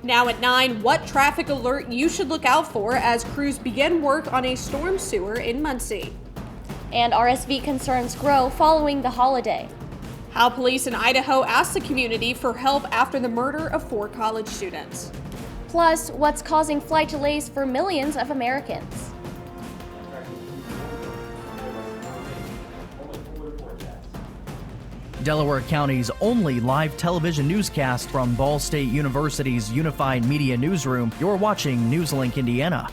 Now at 9, what traffic alert you should look out for as crews begin work on a storm sewer in Muncie. And RSV concerns grow following the holiday. How police in Idaho asked the community for help after the murder of 4 college students. Plus, what's causing flight delays for millions of Americans. Delaware County's only live television newscast from Ball State University's Unified Media Newsroom. You're watching NewsLink Indiana.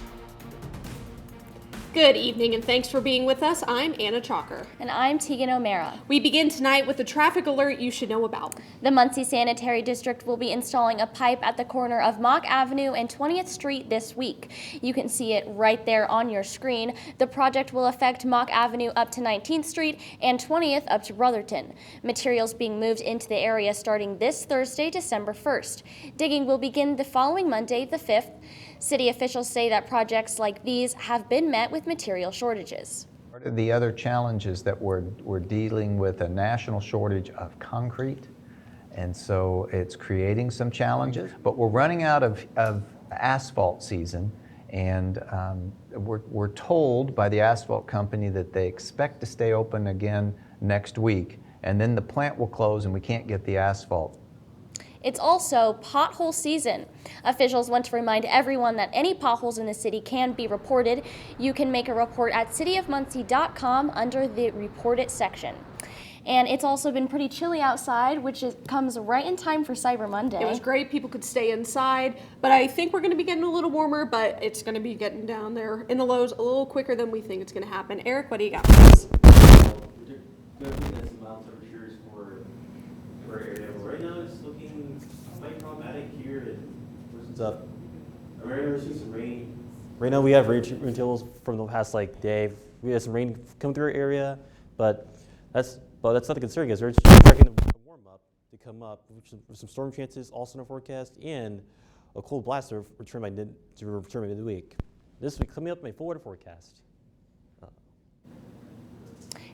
Good evening and thanks for being with us. I'm Anna Chalker. And I'm Tegan O'Mara. We begin tonight with a traffic alert you should know about. The Muncie Sanitary District will be installing a pipe at the corner of Mock Avenue and 20th Street this week. You can see it right there on your screen. The project will affect Mock Avenue up to 19th Street and 20th up to Brotherton. Materials being moved into the area starting this Thursday, December 1st. Digging will begin the following Monday, the 5th. City officials say that projects like these have been met with material shortages. Part of the other challenges that we're dealing with a national shortage of concrete, and so it's creating some challenges. But we're running out of asphalt season, and we're told by the asphalt company that they expect to stay open again next week, and then the plant will close and we can't get the asphalt. It's also pothole season. Officials want to remind everyone that any potholes in the city can be reported. You can make a report at cityofmuncie.com under the Report It section. And it's also been pretty chilly outside, which comes right in time for Cyber Monday. It was great. People could stay inside, but I think we're going to be getting a little warmer, but it's going to be getting down there in the lows a little quicker than we think it's going to happen. Eric, what do you got for us? Right now it's looking quite problematic here. It up. I'm ready to see some rain. Right now we have rain totals from the past day. We had some rain come through our area, but that's not the concern because we're expecting the warm up to come up with some storm chances also in our forecast and a cold blast to return by midweek. This week coming up my forward forecast.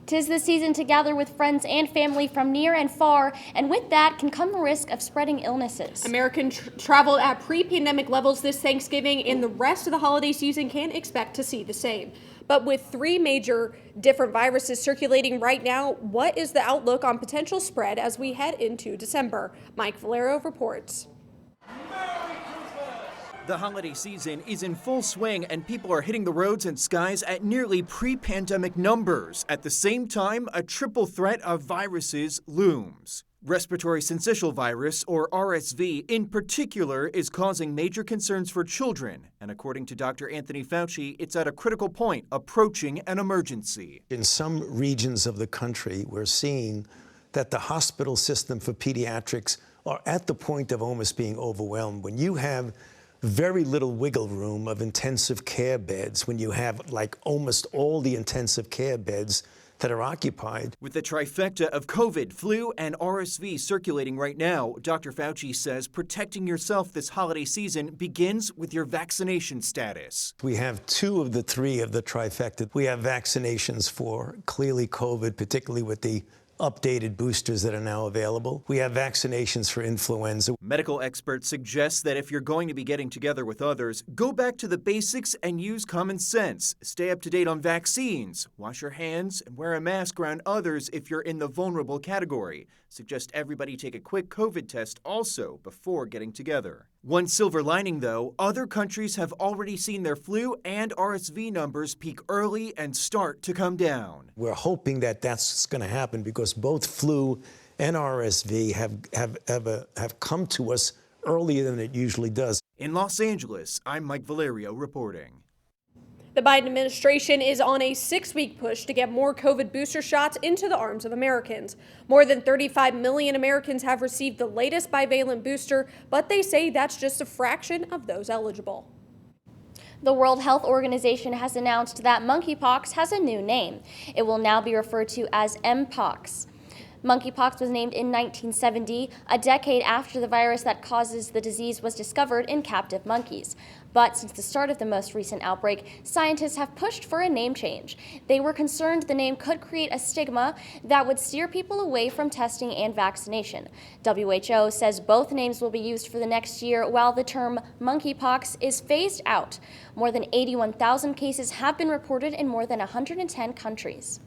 'Tis the season to gather with friends and family from near and far, and with that can come the risk of spreading illnesses. American travel at pre-pandemic levels this Thanksgiving, and the rest of the holiday season can expect to see the same. But with 3 major different viruses circulating right now, what is the outlook on potential spread as we head into December? Mike Valero reports. The holiday season is in full swing and people are hitting the roads and skies at nearly pre-pandemic numbers. At the same time, a triple threat of viruses looms. Respiratory syncytial virus, or RSV, in particular, is causing major concerns for children. And according to Dr. Anthony Fauci, it's at a critical point, approaching an emergency. In some regions of the country, we're seeing that the hospital system for pediatrics are at the point of almost being overwhelmed. When you have very little wiggle room of intensive care beds, when you have almost all the intensive care beds that are occupied. With the trifecta of COVID, flu, and RSV circulating right now, Dr. Fauci says protecting yourself this holiday season begins with your vaccination status. We have 2 of the 3 of the trifecta. We have vaccinations for clearly COVID, particularly with the updated boosters that are now available. We have vaccinations for influenza. Medical experts suggest that if you're going to be getting together with others, go back to the basics and use common sense. Stay up to date on vaccines, wash your hands, and wear a mask around others if you're in the vulnerable category. Suggest everybody take a quick COVID test also before getting together. One silver lining, though, other countries have already seen their flu and RSV numbers peak early and start to come down. We're hoping that that's going to happen because both flu and RSV have come to us earlier than it usually does. In Los Angeles, I'm Mike Valerio reporting. The Biden administration is on a 6-week push to get more COVID booster shots into the arms of Americans. More than 35 million Americans have received the latest bivalent booster, but they say that's just a fraction of those eligible. The World Health Organization has announced that monkeypox has a new name. It will now be referred to as Mpox. Monkeypox was named in 1970, a decade after the virus that causes the disease was discovered in captive monkeys. But since the start of the most recent outbreak, scientists have pushed for a name change. They were concerned the name could create a stigma that would steer people away from testing and vaccination. WHO says both names will be used for the next year while the term monkeypox is phased out. More than 81,000 cases have been reported in more than 110 countries.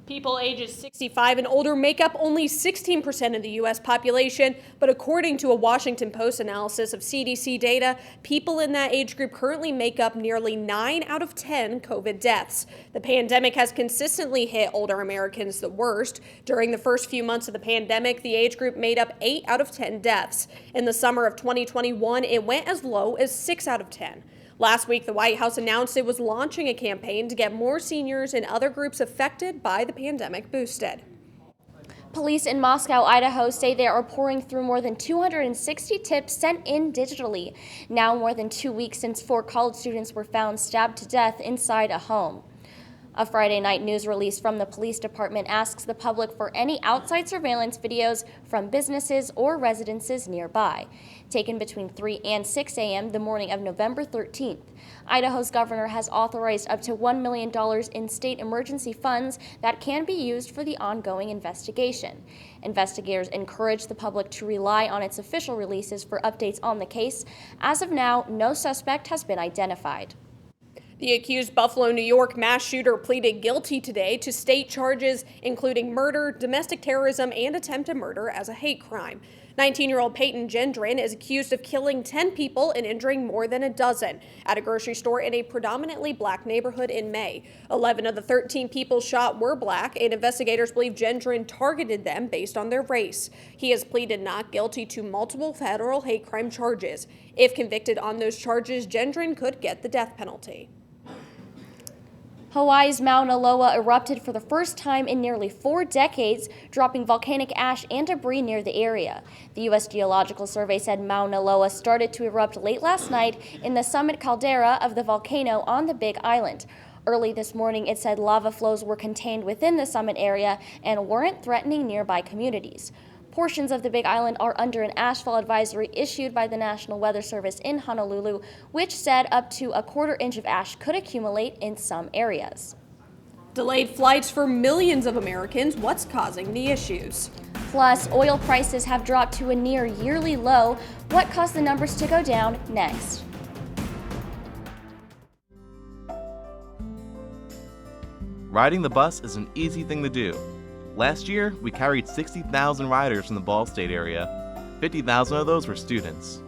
People ages 65 and older make up only 16% of the U.S. population, but according to a Washington Post analysis of CDC data, people in that age group currently make up nearly 9 out of 10 COVID deaths. The pandemic has consistently hit older Americans the worst. During the first few months of the pandemic, the age group made up 8 out of 10 deaths. In the summer of 2021, it went as low as 6 out of 10. Last week, the White House announced it was launching a campaign to get more seniors and other groups affected by the pandemic boosted. Police in Moscow, Idaho say they are pouring through more than 260 tips sent in digitally. Now more than 2 weeks since 4 college students were found stabbed to death inside a home. A Friday night news release from the police department asks the public for any outside surveillance videos from businesses or residences nearby, taken between 3 and 6 a.m. the morning of November 13th. Idaho's governor has authorized up to $1 million in state emergency funds that can be used for the ongoing investigation. Investigators encourage the public to rely on its official releases for updates on the case. As of now, no suspect has been identified. The accused Buffalo, New York mass shooter pleaded guilty today to state charges including murder, domestic terrorism, and attempted murder as a hate crime. 19-year-old Peyton Gendron is accused of killing 10 people and injuring more than a dozen at a grocery store in a predominantly black neighborhood in May. 11 of the 13 people shot were black, and investigators believe Gendron targeted them based on their race. He has pleaded not guilty to multiple federal hate crime charges. If convicted on those charges, Gendron could get the death penalty. Hawaii's Mauna Loa erupted for the first time in nearly 4 decades, dropping volcanic ash and debris near the area. The U.S. Geological Survey said Mauna Loa started to erupt late last night in the summit caldera of the volcano on the Big Island. Early this morning, it said lava flows were contained within the summit area and weren't threatening nearby communities. Portions of the Big Island are under an ashfall advisory issued by the National Weather Service in Honolulu, which said up to a quarter inch of ash could accumulate in some areas. Delayed flights for millions of Americans. What's causing the issues? Plus, oil prices have dropped to a near yearly low. What caused the numbers to go down? Next. Riding the bus is an easy thing to do. Last year, we carried 60,000 riders from the Ball State area. 50,000 of those were students.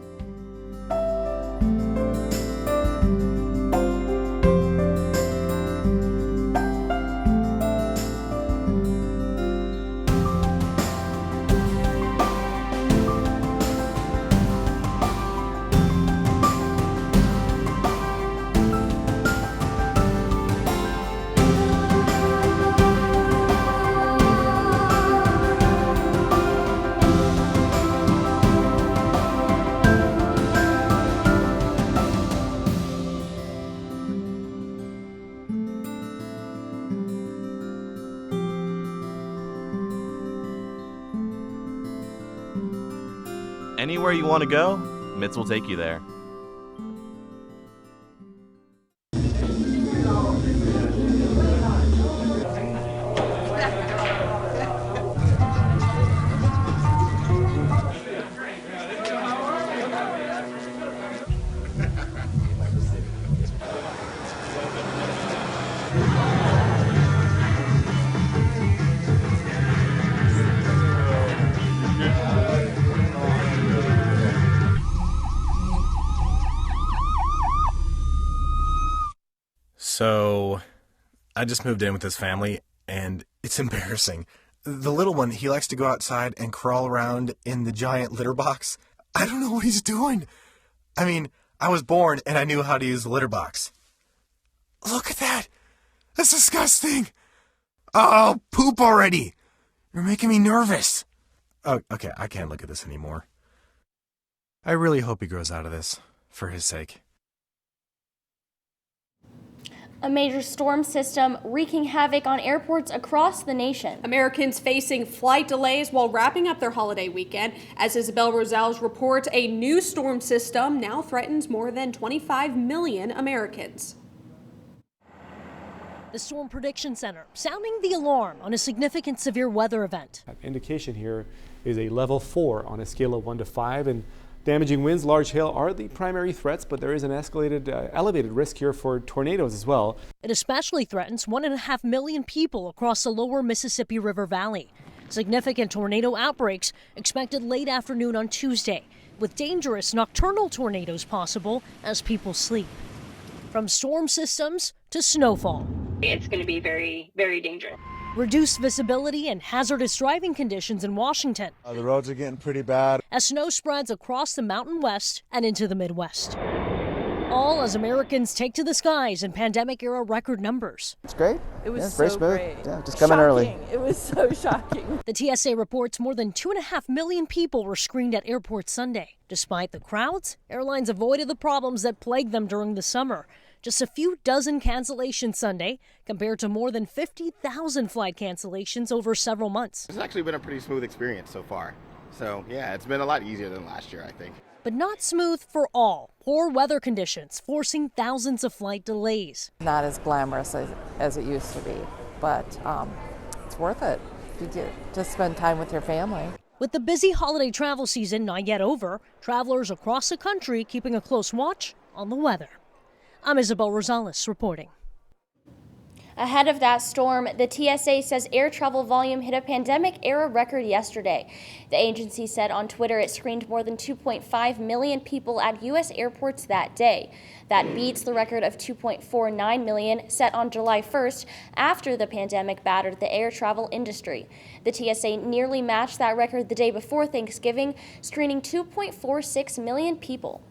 Anywhere you want to go, MITS will take you there. So, I just moved in with this family, and it's embarrassing. The little one, he likes to go outside and crawl around in the giant litter box. I don't know what he's doing. I mean, I was born and I knew how to use the litter box. Look at that! That's disgusting! Oh, poop already! You're making me nervous. Oh, okay, I can't look at this anymore. I really hope he grows out of this, for his sake. A major storm system wreaking havoc on airports across the nation. Americans facing flight delays while wrapping up their holiday weekend. As Isabel Rosales reports, a new storm system now threatens more than 25 million Americans. The Storm Prediction Center sounding the alarm on a significant severe weather event. That indication here is a level 4 on a scale of 1 to 5, and damaging winds, large hail are the primary threats, but there is an elevated risk here for tornadoes as well. It especially threatens 1.5 million people across the lower Mississippi River Valley. Significant tornado outbreaks expected late afternoon on Tuesday, with dangerous nocturnal tornadoes possible as people sleep. From storm systems to snowfall. It's going to be very, very dangerous. Reduced visibility and hazardous driving conditions in Washington. The roads are getting pretty bad. As snow spreads across the Mountain West and into the Midwest. All as Americans take to the skies in pandemic-era record numbers. It's great. It was very so smooth. great. Yeah, just come in early. It was so shocking. The TSA reports more than 2.5 million people were screened at airports Sunday. Despite the crowds, airlines avoided the problems that plagued them during the summer. Just a few dozen cancellations Sunday, compared to more than 50,000 flight cancellations over several months. It's actually been a pretty smooth experience so far. So, yeah, it's been a lot easier than last year, I think. But not smooth for all. Poor weather conditions forcing thousands of flight delays. Not as glamorous as it used to be, but it's worth it. You get to spend time with your family. With the busy holiday travel season not yet over, travelers across the country keeping a close watch on the weather. I'm Isabel Rosales reporting. Ahead of that storm, the TSA says air travel volume hit a pandemic-era record yesterday. The agency said on Twitter it screened more than 2.5 million people at U.S. airports that day. That beats the record of 2.49 million set on July 1st after the pandemic battered the air travel industry. The TSA nearly matched that record the day before Thanksgiving, screening 2.46 million people.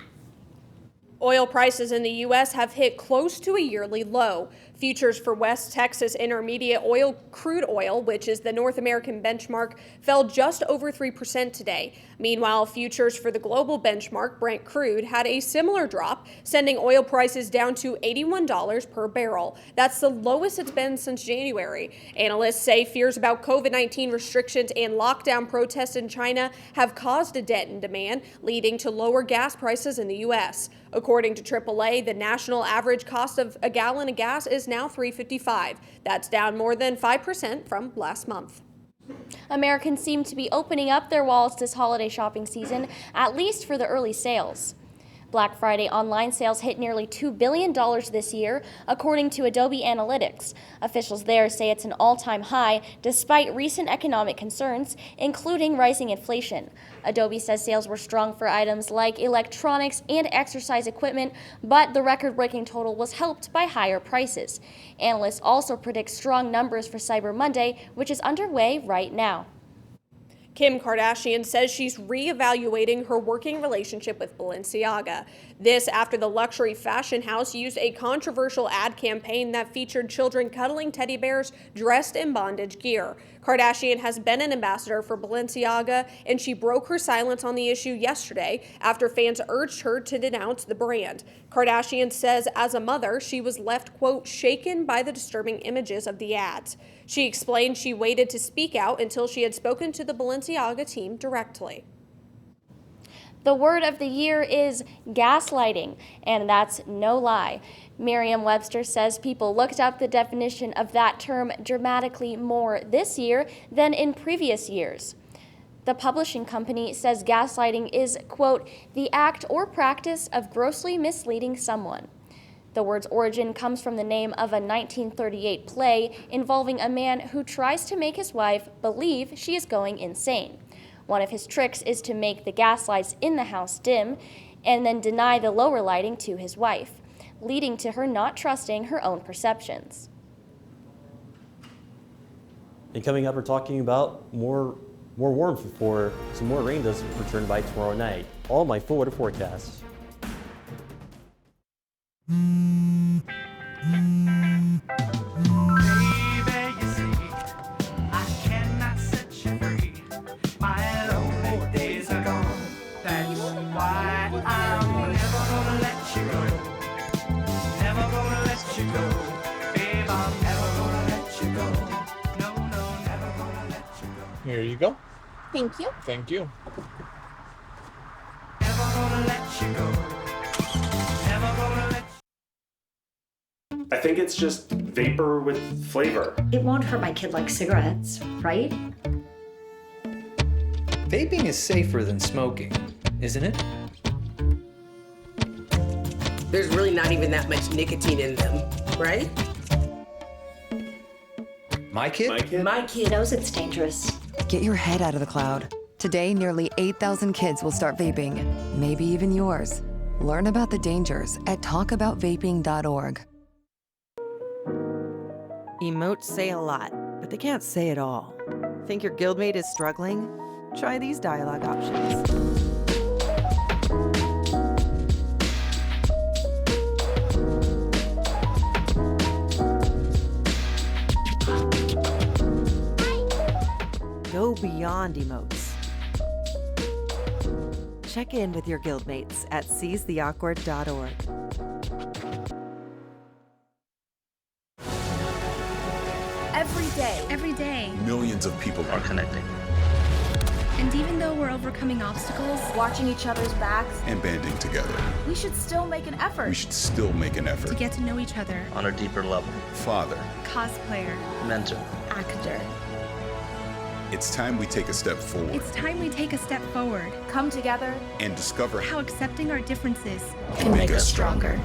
Oil prices in the U.S. have hit close to a yearly low. Futures for West Texas Intermediate oil, crude oil, which is the North American benchmark, fell just over 3% today. Meanwhile, futures for the global benchmark, Brent crude, had a similar drop, sending oil prices down to $81 per barrel. That's the lowest it's been since January. Analysts say fears about COVID-19 restrictions and lockdown protests in China have caused a dent in demand, leading to lower gas prices in the U.S. According to AAA, the national average cost of a gallon of gas is now $3.55. That's down more than 5% from last month. Americans seem to be opening up their wallets this holiday shopping season, at least for the early sales. Black Friday online sales hit nearly $2 billion this year, according to Adobe Analytics. Officials there say it's an all-time high, despite recent economic concerns, including rising inflation. Adobe says sales were strong for items like electronics and exercise equipment, but the record-breaking total was helped by higher prices. Analysts also predict strong numbers for Cyber Monday, which is underway right now. Kim Kardashian says she's reevaluating her working relationship with Balenciaga. This after the luxury fashion house used a controversial ad campaign that featured children cuddling teddy bears dressed in bondage gear. Kardashian has been an ambassador for Balenciaga, and she broke her silence on the issue yesterday after fans urged her to denounce the brand. Kardashian says as a mother, she was left, quote, shaken by the disturbing images of the ads. She explained she waited to speak out until she had spoken to the Balenciaga team directly. The word of the year is gaslighting, and that's no lie. Merriam-Webster says people looked up the definition of that term dramatically more this year than in previous years. The publishing company says gaslighting is, quote, the act or practice of grossly misleading someone. The word's origin comes from the name of a 1938 play involving a man who tries to make his wife believe she is going insane. One of his tricks is to make the gas lights in the house dim and then deny the lower lighting to his wife, leading to her not trusting her own perceptions. And coming up, we're talking about more warmth before some more rain does return by tomorrow night. All my full weather forecasts. Never gonna let you go. go. Thank you. Thank you. I think it's just vapor with flavor. It won't hurt my kid like cigarettes, right? Vaping is safer than smoking, isn't it? There's really not even that much nicotine in them, right? My kid? My kid knows it's dangerous. Get your head out of the cloud. Today, nearly 8,000 kids will start vaping, maybe even yours. Learn about the dangers at talkaboutvaping.org. Emotes say a lot, but they can't say it all. Think your guildmate is struggling? Try these dialogue options. Go beyond emotes. Check in with your guildmates at seizetheawkward.org. Every day, millions of people are connecting and even though we're overcoming obstacles, watching each other's backs, and banding together. we should still make an effort We should still make an effort to get to know each other. On a deeper level. Father, Cosplayer, mentor, actor. it's time we take a step forward It's time we take a step forward, come together, and discover how accepting our differences can make us stronger.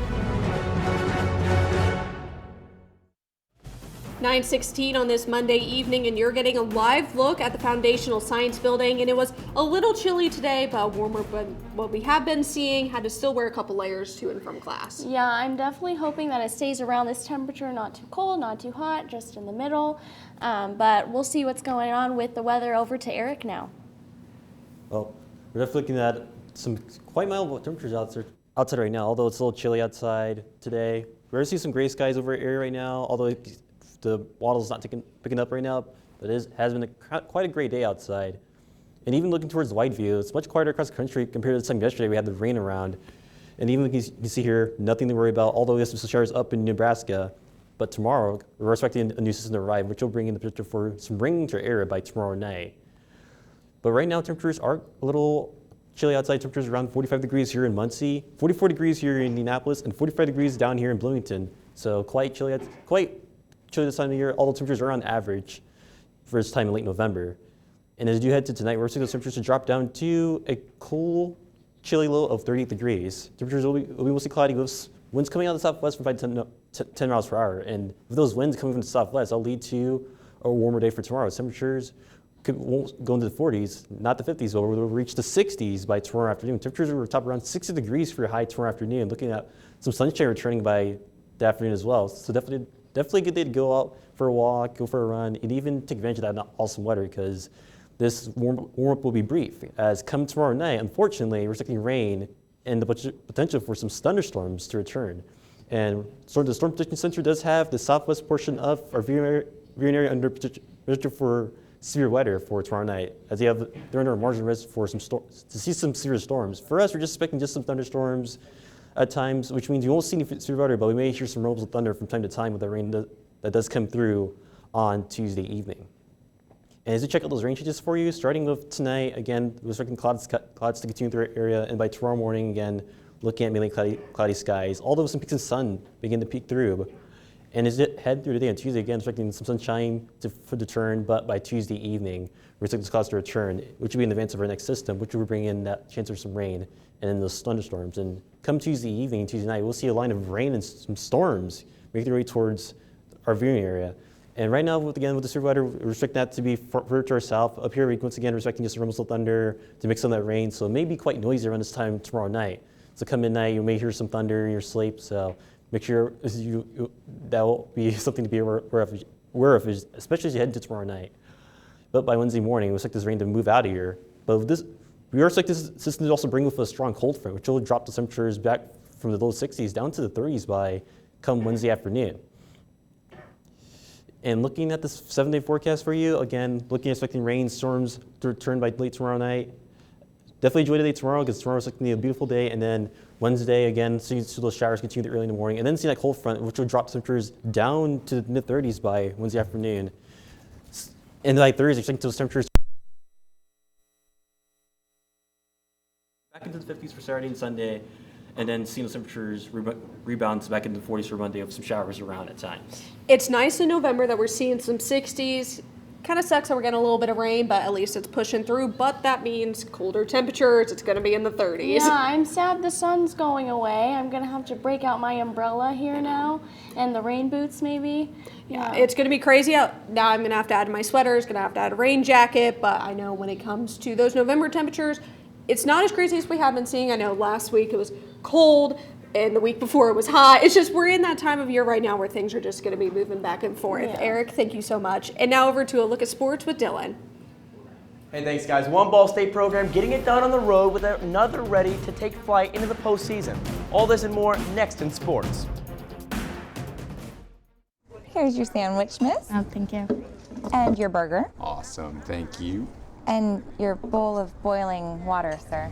9:16 on this Monday evening, and you're getting a live look at the Foundational Science Building. And it was a little chilly today, but warmer than what we have been seeing. Had to still wear a couple layers to and from class. Yeah, I'm definitely hoping that it stays around this temperature, not too cold, not too hot, just in the middle. But we'll see what's going on with the weather. Over to Eric now. Well, we're definitely looking at some quite mild temperatures outside right now, although it's a little chilly outside today. We're going to see some gray skies over our area right now, although the wattle's not picking up right now, but it has been quite a great day outside. And even looking towards Whiteview, it's much quieter across the country compared to the time yesterday. We had the rain around. And even you can see here, nothing to worry about, although we have some showers up in Nebraska. But tomorrow, we're expecting a new system to arrive, which will bring in the picture for some rain to our area by tomorrow night. But right now, temperatures are a little chilly outside. Temperatures around 45 degrees here in Muncie, 44 degrees here in Indianapolis, and 45 degrees down here in Bloomington. So quite chilly this time of year, although temperatures are on average for this time in late November. And as you head to tonight, we're seeing those temperatures to drop down to a cool, chilly low of 38 degrees. Temperatures will be mostly cloudy with winds coming out of the southwest from 5 to 10 miles per hour. And with those winds coming from the southwest, that'll lead to a warmer day for tomorrow. Temperatures won't go into the 40s, not the 50s, but we'll reach the 60s by tomorrow afternoon. Temperatures will top around 60 degrees for your high tomorrow afternoon, looking at some sunshine returning by the afternoon as well. So definitely a good day to go out for a walk, go for a run, and even take advantage of that awesome weather, because this warm-up will be brief. As come tomorrow night, unfortunately, we're expecting rain and the potential for some thunderstorms to return. And so the Storm Protection Center does have the southwest portion of our viewing area under potential for severe weather for tomorrow night, as they're under a margin of risk for to see some severe storms. For us, we're just expecting just some thunderstorms at times, which means you won't see any severe weather, but we may hear some rumbles of thunder from time to time with the rain that does come through on Tuesday evening. And as we check out those rain changes for you, starting with tonight, again, we're expecting clouds to continue through our area, and by tomorrow morning, again, looking at mainly cloudy skies, although some peaks of sun begin to peek through. And as it head through the day on Tuesday, again, expecting some sunshine for the turn, but by Tuesday evening, we're expecting those clouds to return, which will be in advance of our next system, which will bring in that chance of some rain and then those thunderstorms. And come Tuesday evening, Tuesday night, we'll see a line of rain and some storms making their way towards our viewing area. And right now, with the severe weather, we're expecting that to be further to our south. Up here, once again, we're expecting just rumbles of thunder to mix on that rain, so it may be quite noisy around this time tomorrow night. So come midnight, you may hear some thunder in your sleep, so make sure that will be something to be aware of, especially as you head into tomorrow night. But by Wednesday morning, we expect this rain to move out of here. But with this, we are expecting this system to also bring with a strong cold front, which will drop the temperatures back from the low 60s down to the 30s by come Wednesday afternoon. And looking at this 7-day forecast for you, again, expecting rain, storms to return by late tomorrow night. Definitely enjoy the day tomorrow, because tomorrow's going to be a beautiful day. And then Wednesday, again, see those showers continue early in the morning. And then see that cold front, which will drop temperatures down to the mid-30s by Wednesday afternoon. And by Thursday, expecting those temperatures the 50s for Saturday and Sunday, and then seeing the temperatures rebounds back into the 40s for Monday with some showers around at times. It's nice in November that we're seeing some 60s. Kind of sucks that we're getting a little bit of rain, but at least it's pushing through. But that means colder temperatures. It's going to be in the 30s. Yeah, I'm sad the sun's going away. I'm going to have to break out my umbrella here now and the rain boots maybe. Yeah, it's going to be crazy out. Now I'm going to have to add my sweaters, going to have to add a rain jacket. But I know when it comes to those November temperatures, it's not as crazy as we have been seeing. I know last week it was cold. And the week before it was hot. It's just we're in that time of year right now where things are just going to be moving back and forth. Yeah. Eric, thank you so much. And now over to a look at sports with Dylan. Hey, thanks, guys. One Ball State program getting it done on the road with another ready to take flight into the postseason. All this and more next in sports. Here's your sandwich, miss. Oh, thank you. And your burger. Awesome, thank you. And your bowl of boiling water, sir.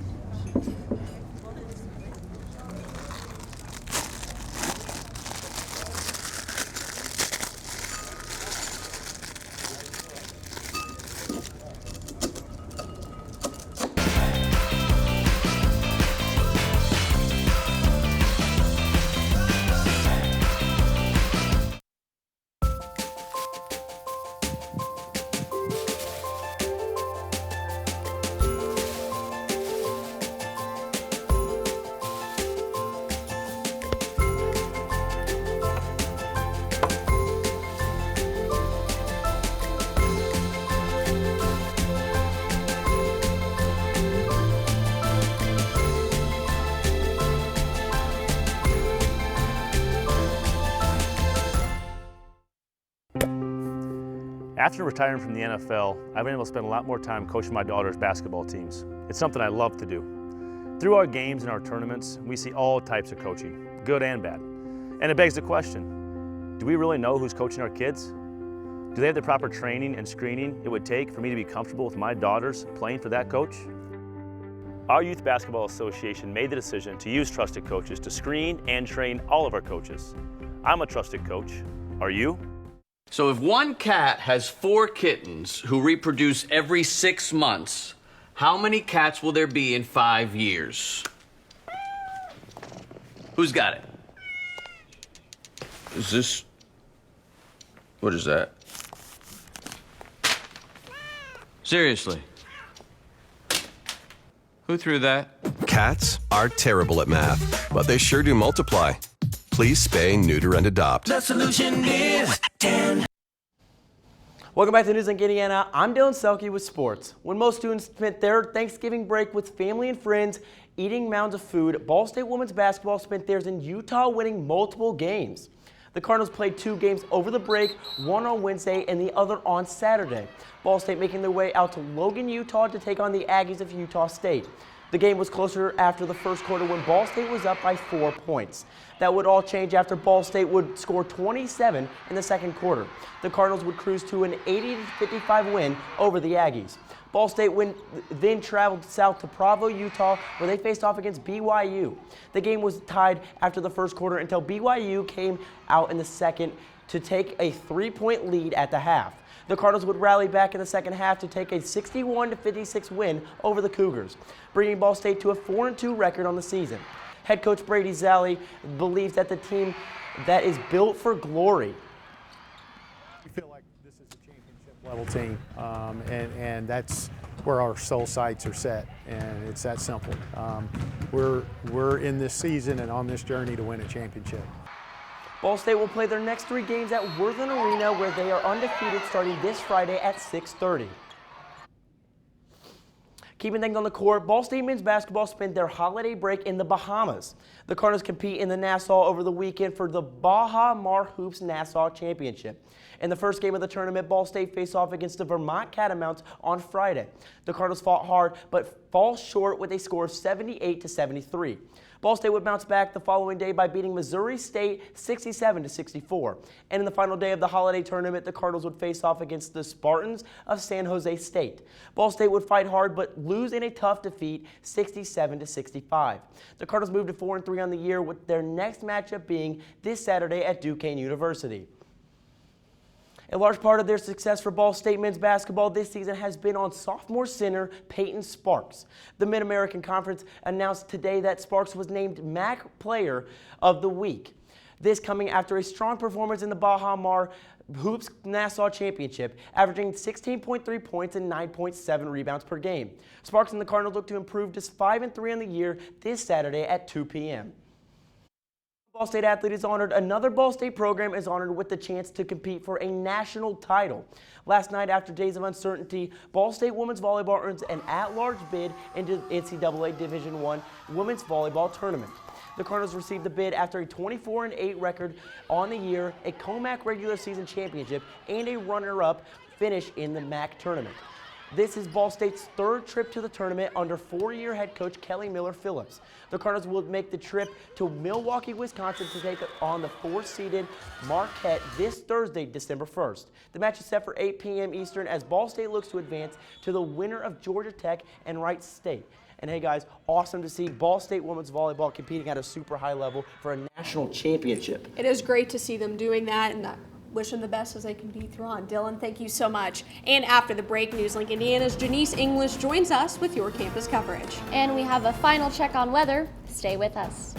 After retiring from the NFL, I've been able to spend a lot more time coaching my daughter's basketball teams. It's something I love to do. Through our games and our tournaments, we see all types of coaching, good and bad. And it begs the question, do we really know who's coaching our kids? Do they have the proper training and screening it would take for me to be comfortable with my daughters playing for that coach? Our Youth Basketball Association made the decision to use trusted coaches to screen and train all of our coaches. I'm a trusted coach. Are you? So if one cat has 4 kittens who reproduce every 6 months, how many cats will there be in 5 years? Who's got it? Is this... What is that? Seriously? Who threw that? Cats are terrible at math, but they sure do multiply. Please spay, neuter, and adopt. The solution is 10. Welcome back to NewsLink Indiana. I'm Dylan Selke with sports. When most students spent their Thanksgiving break with family and friends eating mounds of food, Ball State women's basketball spent theirs in Utah, winning multiple games. The Cardinals played 2 games over the break, one on Wednesday and the other on Saturday. Ball State making their way out to Logan, Utah to take on the Aggies of Utah State. The game was closer after the first quarter when Ball State was up by 4 points. That would all change after Ball State would score 27 in the second quarter. The Cardinals would cruise to an 80-55 win over the Aggies. Ball State then traveled south to Provo, Utah, where they faced off against BYU. The game was tied after the first quarter until BYU came out in the second to take a 3-point lead at the half. The Cardinals would rally back in the second half to take a 61-56 win over the Cougars, bringing Ball State to a 4-2 record on the season. Head coach Brady Zally believes that the team that is built for glory. We feel like this is a championship level team, and that's where our soul sights are set, and it's that simple. We're in this season and on this journey to win a championship. Ball State will play their next 3 games at Worthen Arena, where they are undefeated starting this Friday at 6:30. Keeping things on the court, Ball State men's basketball spent their holiday break in the Bahamas. The Cardinals compete in the Nassau over the weekend for the Baha Mar Hoops Nassau Championship. In the first game of the tournament, Ball State faced off against the Vermont Catamounts on Friday. The Cardinals fought hard, but fall short with a score of 78-73. Ball State would bounce back the following day by beating Missouri State 67-64. And in the final day of the holiday tournament, the Cardinals would face off against the Spartans of San Jose State. Ball State would fight hard but lose in a tough defeat 67-65. The Cardinals moved to 4-3 on the year, with their next matchup being this Saturday at Duquesne University. A large part of their success for Ball State men's basketball this season has been on sophomore center Peyton Sparks. The Mid-American Conference announced today that Sparks was named MAC Player of the Week. This coming after a strong performance in the Baja Mar Hoops Nassau Championship, averaging 16.3 points and 9.7 rebounds per game. Sparks and the Cardinals look to improve to 5-3 on the year this Saturday at 2 p.m. Ball State athlete is honored. Another Ball State program is honored with the chance to compete for a national title. Last night, after days of uncertainty, Ball State women's volleyball earns an at-large bid into NCAA Division I women's volleyball tournament. The Cardinals received the bid after a 24-8 record on the year, a COMAC regular season championship, and a runner-up finish in the MAC tournament. This is Ball State's third trip to the tournament under four-year head coach Kelly Miller Phillips. The Cardinals will make the trip to Milwaukee, Wisconsin to take on the four-seeded Marquette this Thursday, December 1st. The match is set for 8 p.m. Eastern as Ball State looks to advance to the winner of Georgia Tech and Wright State. And hey guys, awesome to see Ball State women's volleyball competing at a super high level for a national championship. It is great to see them doing that, and wish them the best as they compete through on. Dylan, thank you so much. And after the break, NewsLink Indiana's Janice English joins us with your campus coverage. And we have a final check on weather. Stay with us.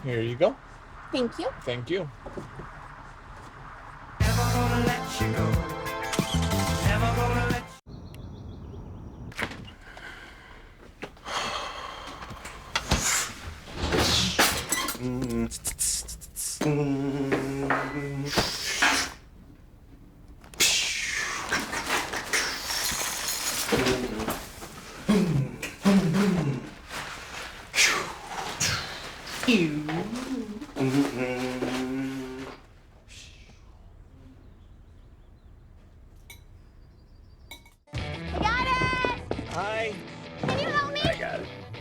Here you go. Thank you. Thank you.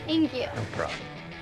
Thank you. No problem.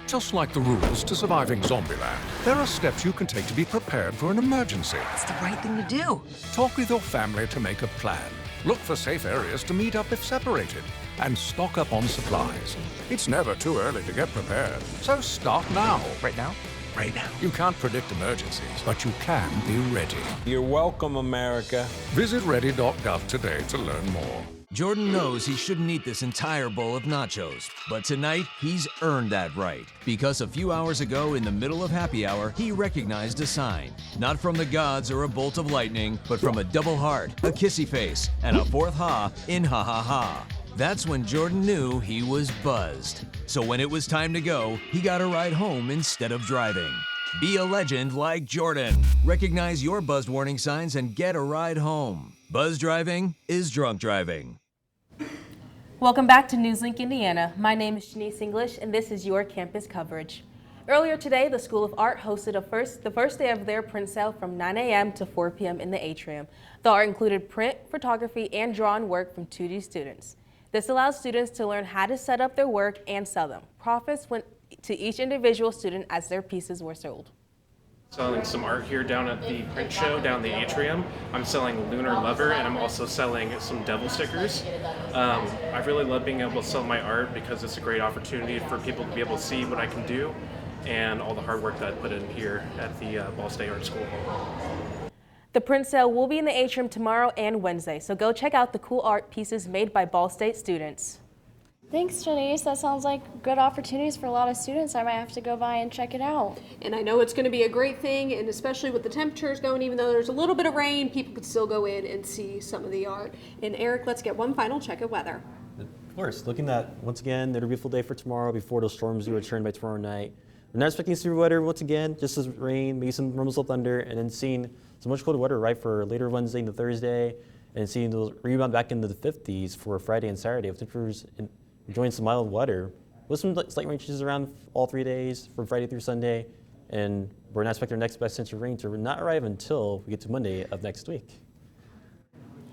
Just like the rules to surviving Zombieland, there are steps you can take to be prepared for an emergency. It's the right thing to do. Talk with your family to make a plan. Look for safe areas to meet up if separated. And stock up on supplies. It's never too early to get prepared, so start now. Right now? Right now. You can't predict emergencies, but you can be ready. You're welcome, America. Visit ready.gov today to learn more. Jordan knows he shouldn't eat this entire bowl of nachos, but tonight he's earned that right. Because a few hours ago, in the middle of happy hour, he recognized a sign. Not from the gods or a bolt of lightning, but from a double heart, a kissy face, and a fourth ha in ha ha ha. That's when Jordan knew he was buzzed. So when it was time to go, he got a ride home instead of driving. Be a legend like Jordan. Recognize your buzzed warning signs and get a ride home. Buzz driving is drunk driving. Welcome back to NewsLink Indiana. My name is Janice English, and this is your campus coverage. Earlier today, the School of Art hosted the first day of their print sale from 9 a.m. to 4 p.m. in the atrium. The art included print, photography, and drawing work from 2D students. This allows students to learn how to set up their work and sell them. Profits went to each individual student as their pieces were sold. Selling some art here down at the print show down the atrium. I'm selling Lunar Lover, and I'm also selling some devil stickers. I really love being able to sell my art because it's a great opportunity for people to be able to see what I can do and all the hard work that I put in here at the Ball State Art School. The print sale will be in the atrium tomorrow and Wednesday, so go check out the cool art pieces made by Ball State students. Thanks, Janice. That sounds like good opportunities for a lot of students. I might have to go by and check it out. And I know it's going to be a great thing, and especially with the temperatures going, even though there's a little bit of rain, people could still go in and see some of the art. And Eric, let's get one final check of weather. Of course, looking at, once again, it'll be a full day for tomorrow before those storms do return by tomorrow night. We're not expecting severe weather once again, just as rain, maybe some rumbles of thunder, and then seeing some much colder weather right for later Wednesday into Thursday, and seeing those rebound back into the 50s for Friday and Saturday with temperatures enjoying some mild weather with some slight rain chances around all 3 days from Friday through Sunday, and we're not expecting our next best sense of rain to not arrive until we get to Monday of next week.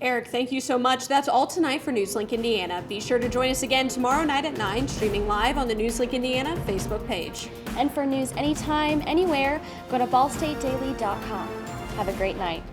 Eric, thank you so much. That's all tonight for NewsLink Indiana. Be sure to join us again tomorrow night at 9, streaming live on the NewsLink Indiana Facebook page. And for news anytime, anywhere, go to ballstatedaily.com. Have a great night.